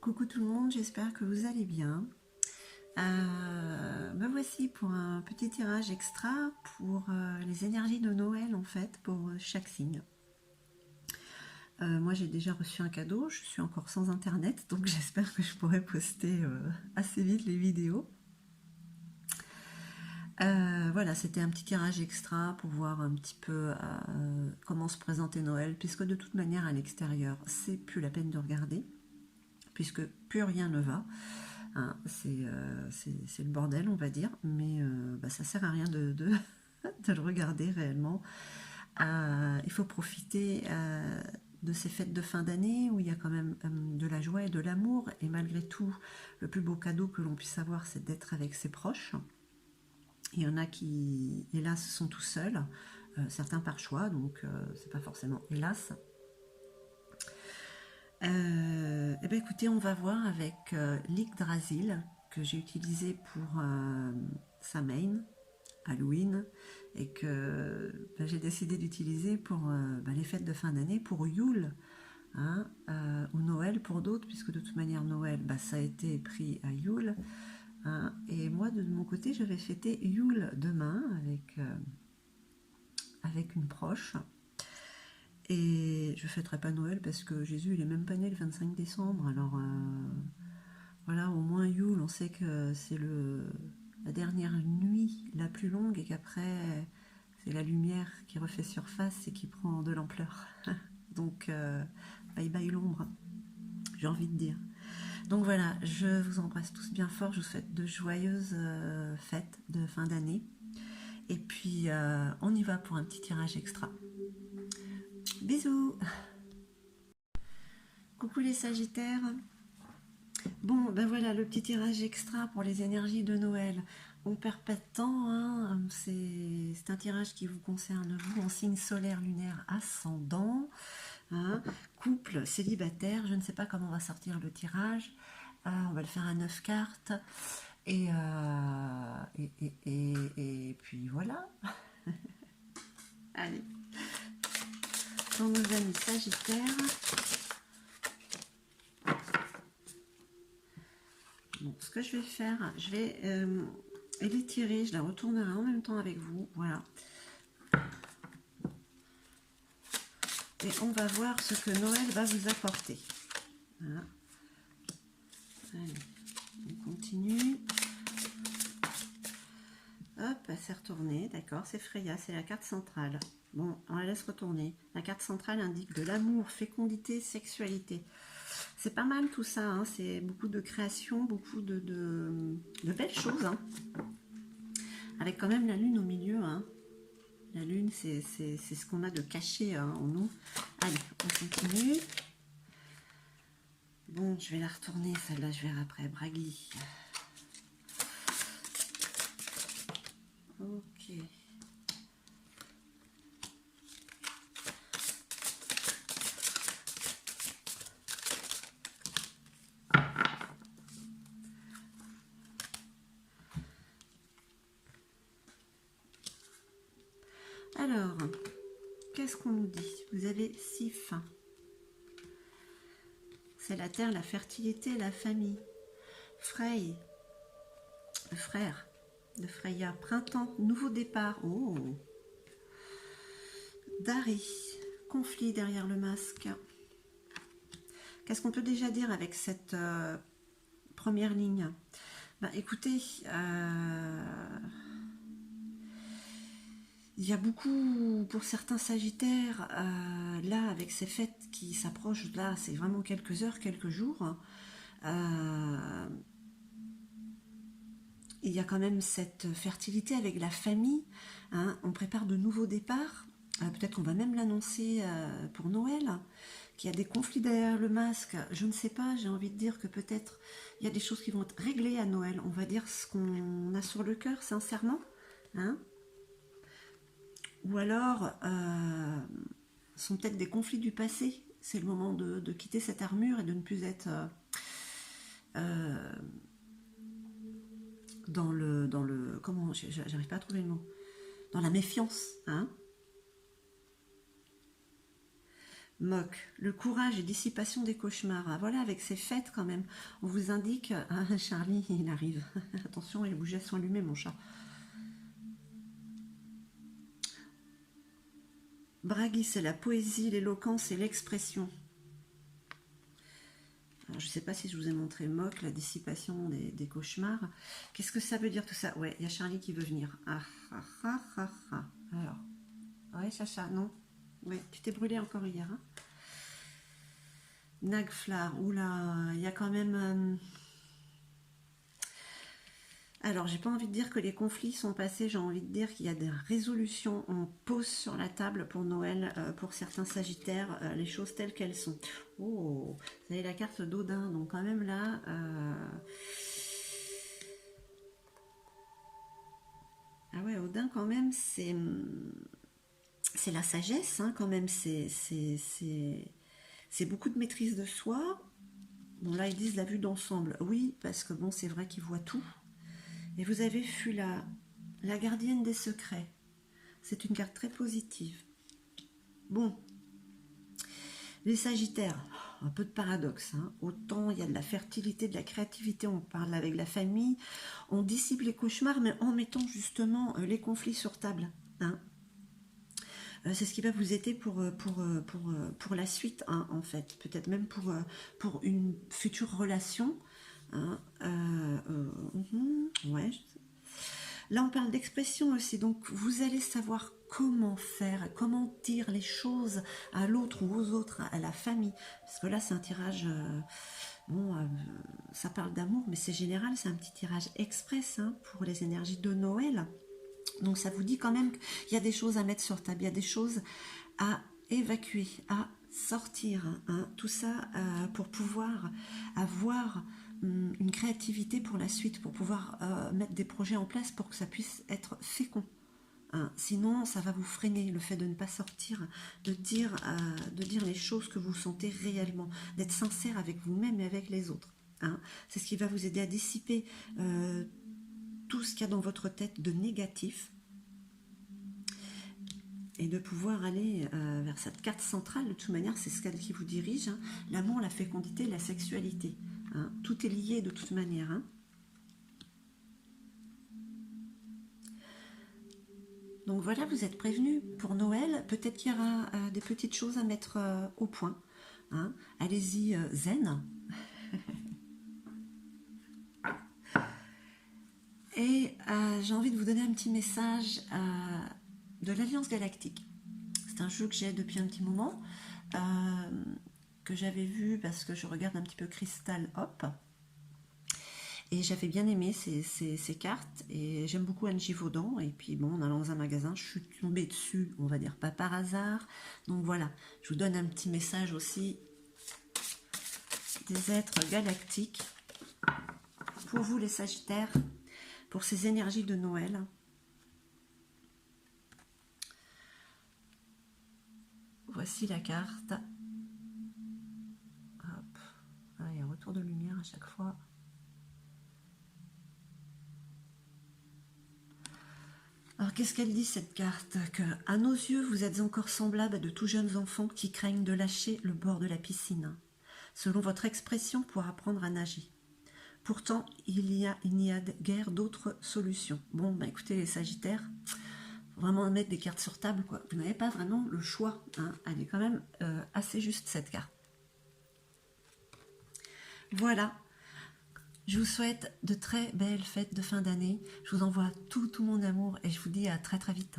Coucou tout le monde, j'espère que vous allez bien. Me voici pour un petit tirage extra pour les énergies de Noël en fait, pour chaque signe. Moi j'ai déjà reçu un cadeau, je suis encore sans internet, donc j'espère que je pourrai poster assez vite les vidéos. Voilà, c'était un petit tirage extra pour voir un petit peu comment se présentait Noël, puisque de toute manière à l'extérieur, c'est plus la peine de regarder, puisque plus rien ne va. Hein, c'est le bordel, on va dire, mais ça sert à rien de le regarder réellement. Il faut profiter de ces fêtes de fin d'année où il y a quand même de la joie et de l'amour, et malgré tout, le plus beau cadeau que l'on puisse avoir, c'est d'être avec ses proches. Il y en a qui, hélas, sont tout seuls, certains par choix, donc c'est pas forcément hélas. Eh bien, écoutez, on va voir avec l'Yggdrasil que j'ai utilisé pour Samhain, Halloween, et que j'ai décidé d'utiliser pour les fêtes de fin d'année, pour Yule, hein, ou Noël pour d'autres, puisque de toute manière Noël, ça a été pris à Yule. Hein, et moi, de mon côté, je vais fêter Yule demain avec une proche. Et je ne fêterai pas Noël parce que Jésus, il est même pas né le 25 décembre. Alors voilà, au moins Yule, on sait que c'est la dernière nuit la plus longue et qu'après, c'est la lumière qui refait surface et qui prend de l'ampleur. Donc, bye bye l'ombre, j'ai envie de dire. Donc voilà, je vous embrasse tous bien fort. Je vous souhaite de joyeuses fêtes de fin d'année. Et puis, on y va pour un petit tirage extra. Bisous! Coucou les Sagittaires. Bon, ben voilà, le petit tirage extra pour les énergies de Noël. On perd pas de temps, hein. C'est un tirage qui vous concerne, vous, en signe solaire, lunaire, ascendant, hein. Couple, célibataire, je ne sais pas comment on va sortir le tirage. On va le faire à 9 cartes. Et puis voilà. Allez. Pour nos amis Sagittaires. Bon, ce que je vais faire, je vais l'étirer, je la retournerai en même temps avec vous. Voilà. Et on va voir ce que Noël va vous apporter. Voilà. Allez, on continue. Hop, elle s'est retournée, d'accord, c'est Freya, c'est la carte centrale. Bon, on la laisse retourner. La carte centrale indique de l'amour, fécondité, sexualité. C'est pas mal tout ça, hein. C'est beaucoup de création, beaucoup de belles choses. Hein. Avec quand même la lune au milieu. Hein. La lune, c'est ce qu'on a de caché hein, en nous. Allez, on continue. Bon, je vais la retourner, celle-là, je verrai après. Bragui. Ok. Alors, qu'est-ce qu'on nous dit? Vous avez 6 fins. C'est la terre, la fertilité, la famille. Frey, le frère de Freya. Printemps, nouveau départ. Oh. Dari, conflit derrière le masque. Qu'est-ce qu'on peut déjà dire avec cette première ligne? Écoutez, il y a beaucoup, pour certains Sagittaires, là, avec ces fêtes qui s'approchent, là, c'est vraiment quelques heures, quelques jours. Il y a quand même cette fertilité avec la famille. Hein, on prépare de nouveaux départs. Peut-être qu'on va même l'annoncer pour Noël. Qu'il y a des conflits derrière le masque. Je ne sais pas, j'ai envie de dire que peut-être il y a des choses qui vont être réglées à Noël. On va dire ce qu'on a sur le cœur, sincèrement. Hein. Ou alors, sont peut-être des conflits du passé. C'est le moment de quitter cette armure et de ne plus être dans le comment, j'arrive pas à trouver le mot, dans la méfiance, hein. Moque, le courage et dissipation des cauchemars. Ah, voilà, avec ces fêtes quand même, on vous indique... Ah, Charlie, il arrive. Attention, les bougies sont allumées, mon chat. Bragi, c'est la poésie, l'éloquence et l'expression. Alors, je ne sais pas si je vous ai montré Moque, la dissipation des cauchemars. Qu'est-ce que ça veut dire tout ça? Ouais, il y a Charlie qui veut venir. Ah, ah, ah, ah, ah. Alors, ouais, Chacha, non? Ouais, tu t'es brûlé encore hier, hein? Nagflar, oula, il y a quand même... Alors, j'ai pas envie de dire que les conflits sont passés, j'ai envie de dire qu'il y a des résolutions, on pose sur la table pour Noël, pour certains Sagittaires, les choses telles qu'elles sont. Oh, vous avez la carte d'Odin, donc quand même là... Ah ouais, Odin quand même, c'est la sagesse, hein, quand même, c'est beaucoup de maîtrise de soi. Bon, là, ils disent la vue d'ensemble. Oui, parce que bon, c'est vrai qu'ils voient tout. Et vous avez vu la gardienne des secrets. C'est une carte très positive. Bon, les Sagittaires, un peu de paradoxe. Hein. Autant il y a de la fertilité, de la créativité, on parle avec la famille, on dissipe les cauchemars, mais en mettant justement les conflits sur table. Hein. C'est ce qui va vous aider pour la suite, hein, en fait. Peut-être même pour une future relation. Hein. Ouais. Là, on parle d'expression aussi. Donc, vous allez savoir comment faire, comment dire les choses à l'autre ou aux autres, à la famille. Parce que là, c'est un tirage... bon, ça parle d'amour, mais c'est général. C'est un petit tirage express, hein, pour les énergies de Noël. Donc ça vous dit quand même qu'il y a des choses à mettre sur table, il y a des choses à évacuer, à sortir, hein, tout ça pour pouvoir avoir une créativité pour la suite, pour pouvoir mettre des projets en place pour que ça puisse être fécond. Hein. Sinon, ça va vous freiner, le fait de ne pas sortir, de dire les choses que vous sentez réellement, d'être sincère avec vous-même et avec les autres. Hein. C'est ce qui va vous aider à dissiper tout ce qu'il y a dans votre tête de négatif et de pouvoir aller vers cette carte centrale. De toute manière, c'est ce qu'elle qui vous dirige, hein. L'amour, la fécondité, la sexualité, hein. Tout est lié de toute manière, hein. Donc voilà, vous êtes prévenus pour Noël. Peut-être qu'il y aura des petites choses à mettre au point, hein. Allez-y zen. Et j'ai envie de vous donner un petit message de l'Alliance Galactique. C'est un jeu que j'ai depuis un petit moment, que j'avais vu parce que je regarde un petit peu Crystal Hop. Et j'avais bien aimé ces cartes, et j'aime beaucoup Angie Vaudan. Et puis bon, en allant dans un magasin, je suis tombée dessus, on va dire pas par hasard. Donc voilà, je vous donne un petit message aussi des êtres galactiques. Pour vous les Sagittaires, pour ces énergies de Noël. Voici la carte. Hop. Ah, il y a un retour de lumière à chaque fois. Alors, qu'est-ce qu'elle dit, cette carte? Que, à nos yeux, vous êtes encore semblables à de tout jeunes enfants qui craignent de lâcher le bord de la piscine. Selon votre expression, pour apprendre à nager. Pourtant, il n'y a guère d'autres solutions. Bon, bah écoutez, les Sagittaires, faut vraiment mettre des cartes sur table, quoi. Vous n'avez pas vraiment le choix, hein. Elle est quand même assez juste, cette carte. Voilà. Je vous souhaite de très belles fêtes de fin d'année. Je vous envoie tout mon amour et je vous dis à très très vite.